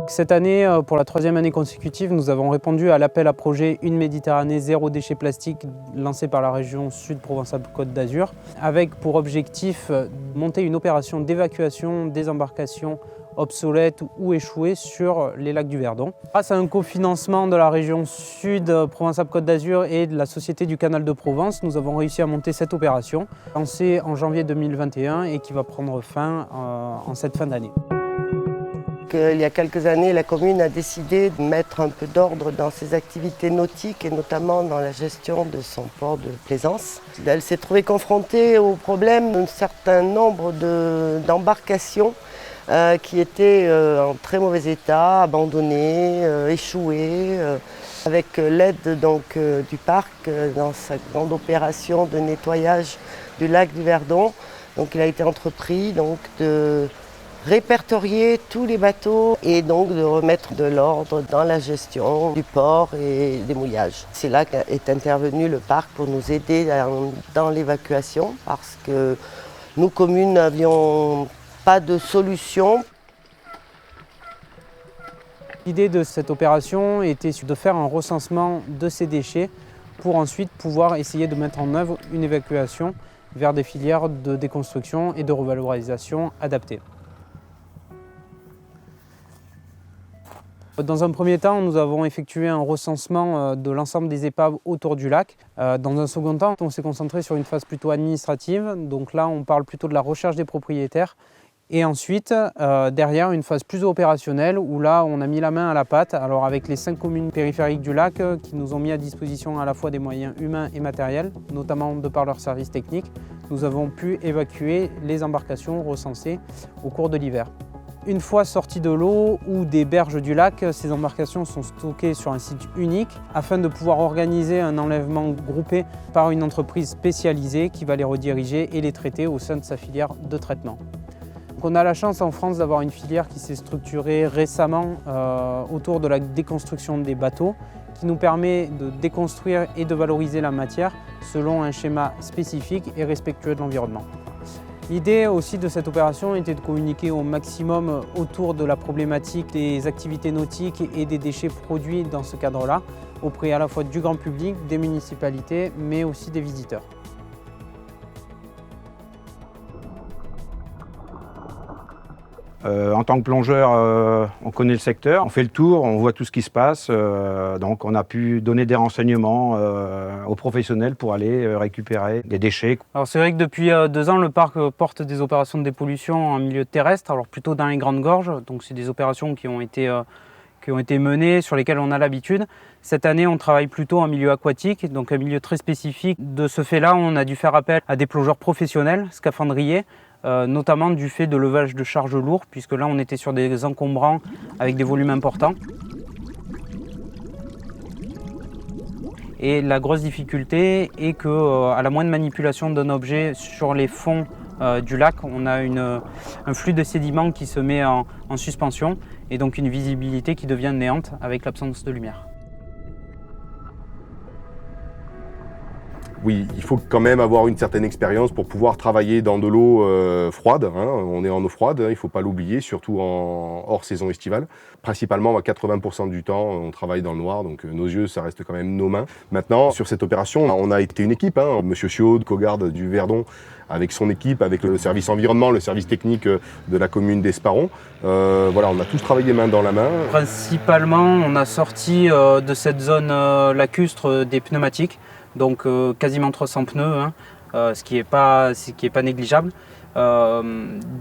Cette année, pour la 3e année consécutive, nous avons répondu à l'appel à projet Une Méditerranée zéro déchet plastique lancé par la région Sud Provence-Alpes-Côte d'Azur, avec pour objectif de monter une opération d'évacuation des embarcations obsolètes ou échouées sur les lacs du Verdon. Grâce à un cofinancement de la région Sud Provence-Alpes-Côte d'Azur et de la Société du Canal de Provence, nous avons réussi à monter cette opération, lancée en janvier 2021 et qui va prendre fin en cette fin d'année. Il y a quelques années, la commune a décidé de mettre un peu d'ordre dans ses activités nautiques et notamment dans la gestion de son port de plaisance. Elle s'est trouvée confrontée au problème d'un certain nombre d'embarcations qui étaient en très mauvais état, abandonnées, échouées. Avec l'aide du parc dans sa grande opération de nettoyage du lac du Verdon, il a été entrepris de répertorier tous les bateaux et donc de remettre de l'ordre dans la gestion du port et des mouillages. C'est là qu'est intervenu le parc pour nous aider dans l'évacuation parce que nous, communes, n'avions pas de solution. L'idée de cette opération était de faire un recensement de ces déchets pour ensuite pouvoir essayer de mettre en œuvre une évacuation vers des filières de déconstruction et de revalorisation adaptées. Dans un premier temps, nous avons effectué un recensement de l'ensemble des épaves autour du lac. Dans un second temps, on s'est concentré sur une phase plutôt administrative. Donc là, on parle plutôt de la recherche des propriétaires. Et ensuite, derrière, une phase plus opérationnelle où là, on a mis la main à la pâte. Alors avec les 5 communes périphériques du lac qui nous ont mis à disposition à la fois des moyens humains et matériels, notamment de par leurs services techniques, nous avons pu évacuer les embarcations recensées au cours de l'hiver. Une fois sorties de l'eau ou des berges du lac, ces embarcations sont stockées sur un site unique afin de pouvoir organiser un enlèvement groupé par une entreprise spécialisée qui va les rediriger et les traiter au sein de sa filière de traitement. Donc on a la chance en France d'avoir une filière qui s'est structurée récemment autour de la déconstruction des bateaux, qui nous permet de déconstruire et de valoriser la matière selon un schéma spécifique et respectueux de l'environnement. L'idée aussi de cette opération était de communiquer au maximum autour de la problématique des activités nautiques et des déchets produits dans ce cadre-là, auprès à la fois du grand public, des municipalités, mais aussi des visiteurs. En tant que plongeur, on connaît le secteur, on fait le tour, on voit tout ce qui se passe. Donc on a pu donner des renseignements aux professionnels pour aller récupérer des déchets. Alors c'est vrai que depuis 2 ans, le parc porte des opérations de dépollution en milieu terrestre, alors plutôt dans les grandes gorges. Donc c'est des opérations qui ont été menées, sur lesquelles on a l'habitude. Cette année, on travaille plutôt en milieu aquatique, donc un milieu très spécifique. De ce fait-là, on a dû faire appel à des plongeurs professionnels, scaphandriers, notamment du fait de levage de charges lourds, puisque là on était sur des encombrants avec des volumes importants. Et la grosse difficulté est qu'à la moindre manipulation d'un objet sur les fonds du lac, on a un flux de sédiments qui se met en suspension et donc une visibilité qui devient néante avec l'absence de lumière. Oui, il faut quand même avoir une certaine expérience pour pouvoir travailler dans de l'eau froide. On est en eau froide, il ne faut pas l'oublier, surtout hors saison estivale. Principalement, à 80% du temps, on travaille dans le noir, donc nos yeux, ça reste quand même nos mains. Maintenant, sur cette opération, on a été une équipe. Monsieur Chiaud, Cogarde du Verdon, avec son équipe, avec le service environnement, le service technique de la commune d'Esparron. Voilà, on a tous travaillé main dans la main. Principalement, on a sorti de cette zone lacustre des pneumatiques. Donc quasiment 300 pneus, ce qui est pas négligeable.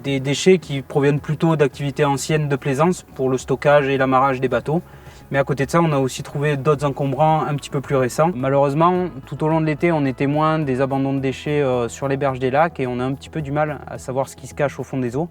Des déchets qui proviennent plutôt d'activités anciennes de plaisance pour le stockage et l'amarrage des bateaux. Mais à côté de ça, on a aussi trouvé d'autres encombrants un petit peu plus récents. Malheureusement, tout au long de l'été, on est témoin des abandons de déchets sur les berges des lacs et on a un petit peu du mal à savoir ce qui se cache au fond des eaux.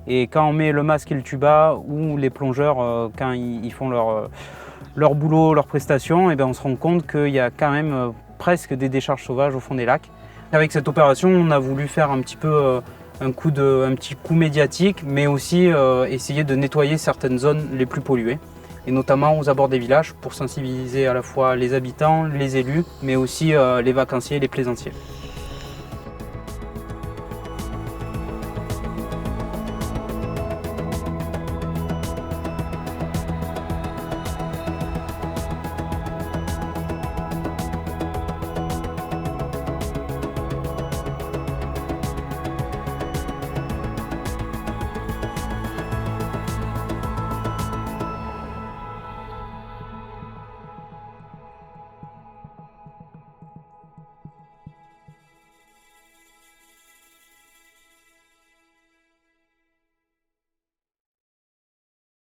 Et quand on met le masque et le tuba, ou les plongeurs, quand ils font leur boulot, leurs prestations, et bien on se rend compte qu'il y a quand même presque des décharges sauvages au fond des lacs. Avec cette opération, on a voulu faire un petit peu un petit coup médiatique, mais aussi essayer de nettoyer certaines zones les plus polluées, et notamment aux abords des villages, pour sensibiliser à la fois les habitants, les élus, mais aussi les vacanciers et les plaisanciers.